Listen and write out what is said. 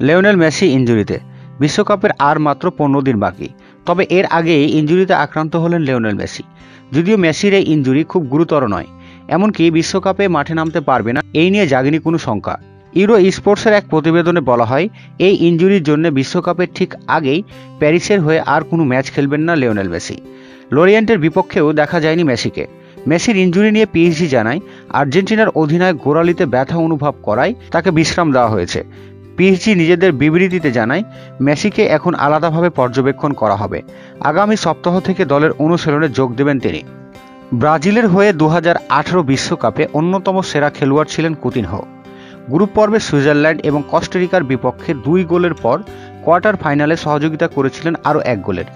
Lionel Messi ইনজুরিতে। বিশ্বকাপের আর মাত্র 15 দিন বাকি, তবে এর আগেই ইনজুরিতে আক্রান্ত হলেন লিওনেল মেসি। যদিও মেসির এই ইনজুরি খুব গুরুতর নয়, এমনকি বিশ্বকাপে মাঠে নামতে পারবে না এই নিয়ে জাগেনি কোনো শঙ্কা। ইউরো স্পোর্টসের এক প্রতিবেদনে বলা হয়, এই ইনজুরির জন্য বিশ্বকাপের ঠিক আগেই প্যারিসের হয়ে আর কোনো ম্যাচ খেলবেন না লিওনেল মেসি। লরিয়েন্টের বিপক্ষেও দেখা যায়নি মেসিকে। মেসির ইনজুরি নিয়ে পিএসজি জানায়, আর্জেন্টিনার অধিনায়ক গোড়ালিতে ব্যথা অনুভব করায় তাকে বিশ্রাম দেওয়া হয়েছে। পিএসজি নিজেদের বিবৃতিতে জানায়, মেসিকে এখন আলাদাভাবে পর্যবেক্ষণ করা হবে। আগামী সপ্তাহ থেকে দলের অনুশীলনে যোগ দেবেন তিনি। ব্রাজিলের হয়ে 2018 বিশ্বকাপে অন্যতম সেরা খেলোয়াড় ছিলেন কুতিনহো। গ্রুপ পর্বে সুইজারল্যান্ড এবং কস্টারিকার বিপক্ষে 2 গোলের পর কোয়ার্টার ফাইনালে সহযোগিতা করেছিলেন আরও 1 গোলের।